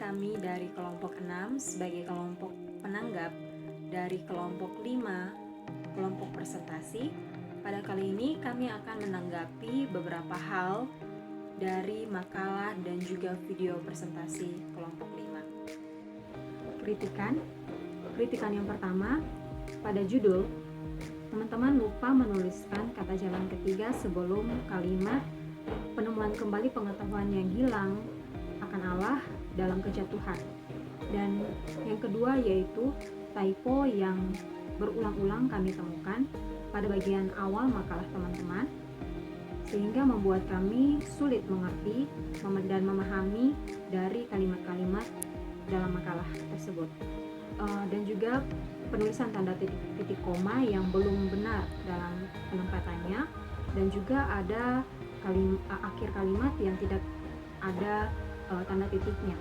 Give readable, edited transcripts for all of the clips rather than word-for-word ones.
kami dari kelompok 6 sebagai kelompok penanggap dari kelompok 5, kelompok presentasi. Pada kali ini kami akan menanggapi beberapa hal dari makalah dan juga video presentasi kelompok 5. Kritikan yang pertama, pada judul, teman-teman lupa menuliskan kata jalan ketiga sebelum kalimat penemuan kembali pengetahuan yang hilang akan Allah dalam kejatuhan. Dan yang kedua yaitu typo yang berulang-ulang kami temukan pada bagian awal makalah teman-teman, sehingga membuat kami sulit mengerti dan memahami dari kalimat-kalimat dalam makalah tersebut. Dan juga penulisan tanda titik koma yang belum benar dalam penempatannya, dan juga ada akhir kalimat yang tidak ada tanda titiknya.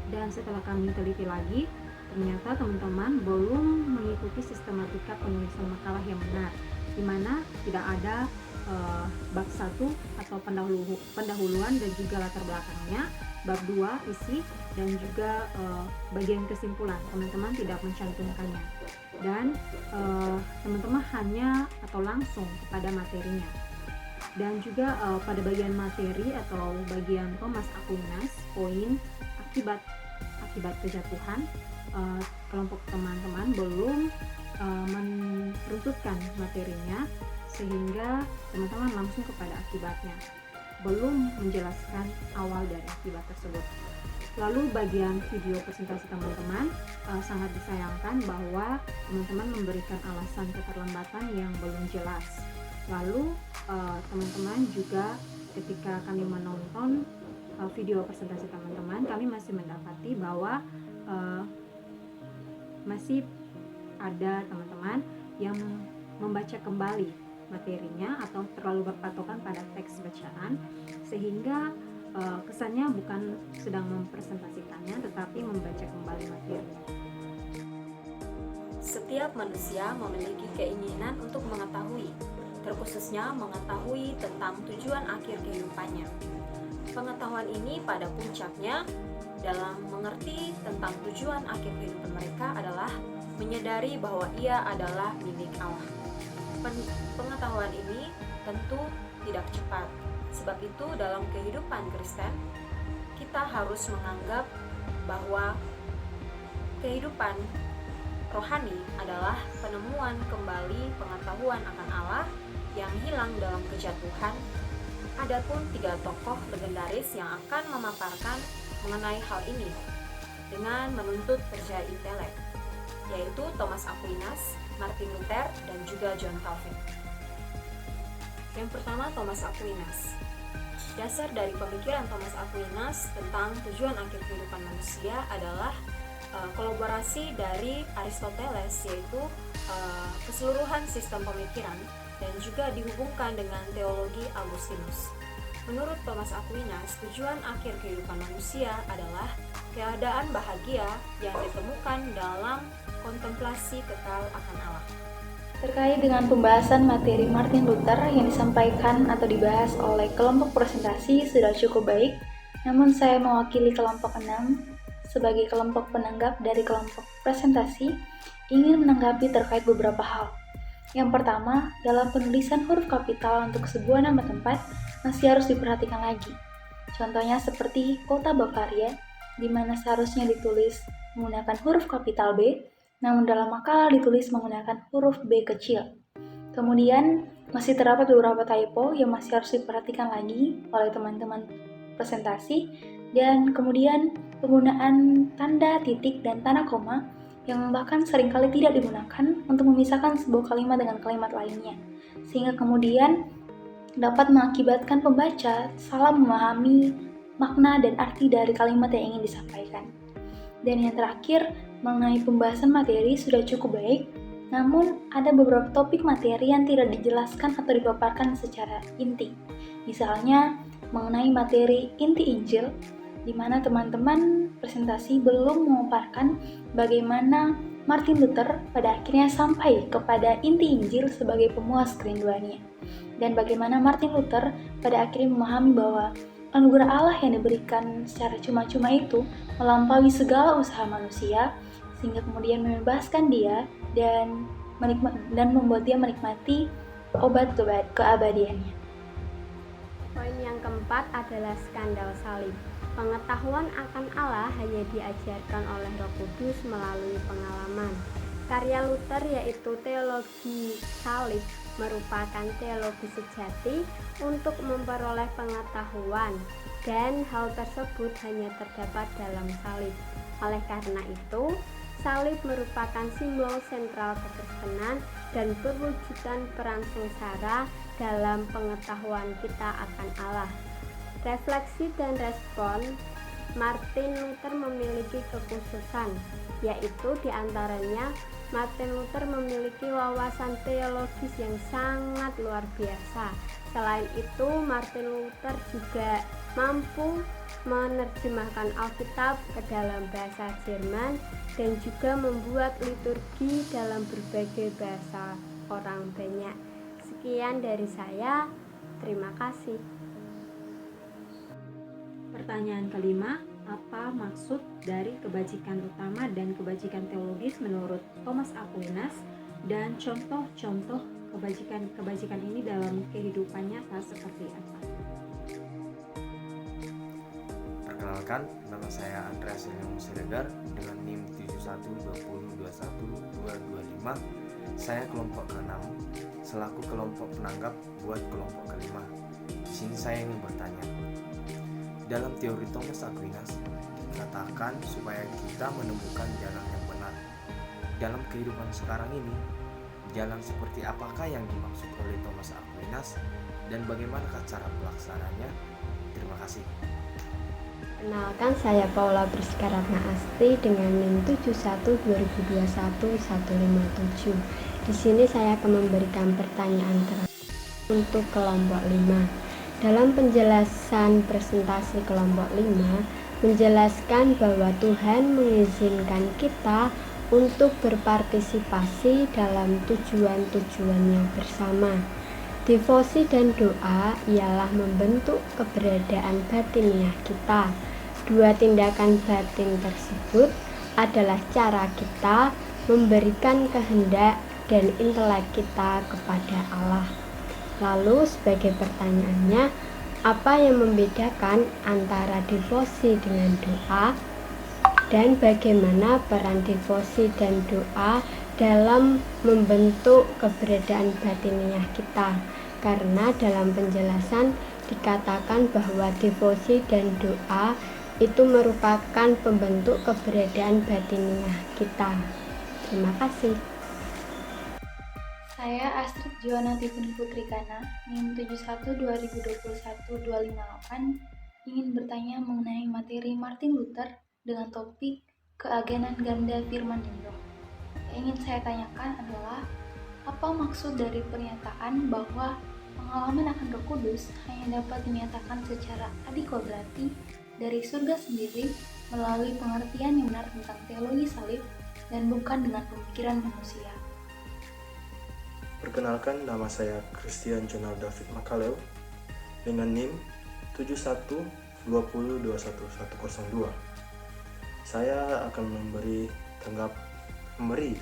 Dan setelah kami teliti lagi, ternyata teman-teman belum mengikuti sistematika penulisan makalah yang benar, di mana tidak ada bab 1 atau pendahuluan dan juga latar belakangnya, bab 2 isi, dan juga bagian kesimpulan. Teman-teman tidak mencantumkannya, dan teman-teman hanya atau langsung kepada materinya. Dan juga pada bagian materi atau bagian Thomas Aquinas, poin akibat kejatuhan, kelompok teman-teman belum meruntutkan materinya, sehingga teman-teman langsung kepada akibatnya, belum menjelaskan awal dari akibat tersebut. Lalu bagian video presentasi teman-teman, sangat disayangkan bahwa teman-teman memberikan alasan keterlambatan yang belum jelas. Lalu teman-teman juga ketika kami menonton video presentasi teman-teman, kami masih mendapati bahwa masih ada teman-teman yang membaca kembali materinya atau terlalu berpatokan pada teks bacaan, sehingga kesannya bukan sedang mempresentasikannya tetapi membaca kembali materinya. Setiap manusia memiliki keinginan untuk mengetahui, terkhususnya mengetahui tentang tujuan akhir kehidupannya. Pengetahuan ini pada puncaknya dalam mengerti tentang tujuan akhir kehidupan mereka adalah menyadari bahwa ia adalah milik Allah. Pengetahuan ini tentu tidak cepat. Sebab itu dalam kehidupan Kristen, kita harus menganggap bahwa kehidupan rohani adalah penemuan kembali pengetahuan akan Allah yang hilang dalam kejatuhan. Adapun 3 tokoh legendaris yang akan memaparkan mengenai hal ini dengan menuntut kerja intelek, yaitu Thomas Aquinas, Martin Luther, dan juga John Calvin. Yang pertama, Thomas Aquinas. Dasar dari pemikiran Thomas Aquinas tentang tujuan akhir kehidupan manusia adalah kolaborasi dari Aristoteles, yaitu keseluruhan sistem pemikiran, dan juga dihubungkan dengan teologi Agustinus. Menurut Thomas Aquinas, tujuan akhir kehidupan manusia adalah keadaan bahagia yang ditemukan dalam kontemplasi kekal akan Allah. Terkait dengan pembahasan materi Martin Luther yang disampaikan atau dibahas oleh kelompok presentasi sudah cukup baik, namun saya mewakili kelompok 6 sebagai kelompok penanggap dari kelompok presentasi ingin menanggapi terkait beberapa hal. Yang pertama, dalam penulisan huruf kapital untuk sebuah nama tempat masih harus diperhatikan lagi. Contohnya seperti kota Bavaria, di mana seharusnya ditulis menggunakan huruf kapital B, namun dalam makalah ditulis menggunakan huruf B kecil. Kemudian masih terdapat beberapa typo yang masih harus diperhatikan lagi oleh teman-teman presentasi, dan kemudian penggunaan tanda titik dan tanda koma yang bahkan seringkali tidak digunakan untuk memisahkan sebuah kalimat dengan kalimat lainnya, sehingga kemudian dapat mengakibatkan pembaca salah memahami makna dan arti dari kalimat yang ingin disampaikan. Dan yang terakhir, mengenai pembahasan materi sudah cukup baik, namun ada beberapa topik materi yang tidak dijelaskan atau dipaparkan secara inti. Misalnya mengenai materi inti Injil, di mana teman-teman presentasi belum memaparkan bagaimana Martin Luther pada akhirnya sampai kepada inti Injil sebagai pemuas kerinduannya, dan bagaimana Martin Luther pada akhirnya memahami bahwa anugerah Allah yang diberikan secara cuma-cuma itu melampaui segala usaha manusia, sehingga kemudian membebaskan dia dan membuat dia menikmati obat keabadiannya. Poin yang keempat adalah skandal salib. Pengetahuan akan Allah hanya diajarkan oleh Roh Kudus melalui pengalaman. Karya Luther yaitu teologi salib merupakan teologi sejati untuk memperoleh pengetahuan, dan hal tersebut hanya terdapat dalam salib. Oleh karena itu, salib merupakan simbol sentral kekristenan dan perwujudan peran sengsara dalam pengetahuan kita akan Allah. Refleksi dan respon, Martin Luther memiliki kekhususan, yaitu diantaranya Martin Luther memiliki wawasan teologis yang sangat luar biasa. Selain itu, Martin Luther juga mampu menerjemahkan Alkitab ke dalam bahasa Jerman dan juga membuat liturgi dalam berbagai bahasa orang banyak. Sekian dari saya, terima kasih. Pertanyaan kelima, apa maksud dari kebajikan utama dan kebajikan teologis menurut Thomas Aquinas, dan contoh-contoh kebajikan ini dalam kehidupan nyata seperti apa? Perkenalkan, nama saya Andreas William Siregar dengan NIM 7120212225. Saya kelompok ke-6 selaku kelompok penanggap buat kelompok ke-5. Di sini saya ingin bertanya. Dalam teori Thomas Aquinas dikatakan supaya kita menemukan jalan yang benar. Dalam kehidupan sekarang ini, jalan seperti apakah yang dimaksud oleh Thomas Aquinas dan bagaimanakah cara pelaksananya? Terima kasih. Perkenalkan, saya Paula Priska Ratna Asti dengan NIM 712021-157. Di sini saya akan memberikan pertanyaan terakhir untuk kelompok 5. Dalam penjelasan presentasi kelompok 5, menjelaskan bahwa Tuhan mengizinkan kita untuk berpartisipasi dalam tujuan-tujuannya bersama. Devosi dan doa ialah membentuk keberadaan batiniah kita. Dua tindakan batin tersebut adalah cara kita memberikan kehendak dan intelek kita kepada Allah. Lalu sebagai pertanyaannya, apa yang membedakan antara devosi dengan doa, dan bagaimana peran devosi dan doa dalam membentuk keberadaan batiniah kita? Karena dalam penjelasan dikatakan bahwa devosi dan doa itu merupakan pembentuk keberadaan batiniah kita. Terima kasih. Saya Astrid Joana Tiffany Putri Kana, NIM 712021-258, ingin bertanya mengenai materi Martin Luther dengan topik keagenan ganda firman dan roh. Yang ingin saya tanyakan adalah, apa maksud dari pernyataan bahwa pengalaman akan Roh Kudus hanya dapat dinyatakan secara adikodrati dari surga sendiri melalui pengertian yang benar tentang teologi salib dan bukan dengan pemikiran manusia. Perkenalkan, nama saya Christian Jonal David Makaleo dengan NIM 7120210102. Saya akan memberi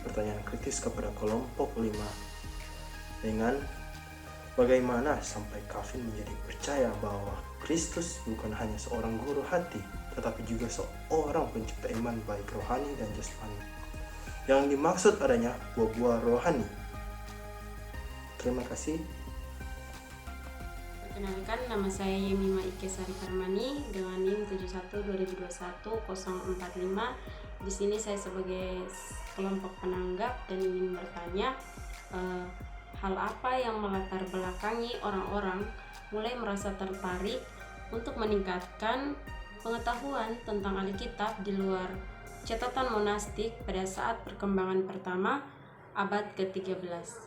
pertanyaan kritis kepada kelompok 5 dengan bagaimana sampai Calvin menjadi percaya bahwa Kristus bukan hanya seorang guru hati, tetapi juga seorang pencipta iman baik rohani dan jasmani. Yang dimaksud adanya buah-buah rohani. Terima kasih. Perkenalkan, nama saya Yemima Ike Sari Karmani dengan NIM 712021-045. Di sini saya sebagai kelompok penanggap dan ingin bertanya, hal apa yang melatar belakangi orang-orang mulai merasa tertarik untuk meningkatkan pengetahuan tentang Alkitab di luar catatan monastik pada saat perkembangan pertama abad ke-13.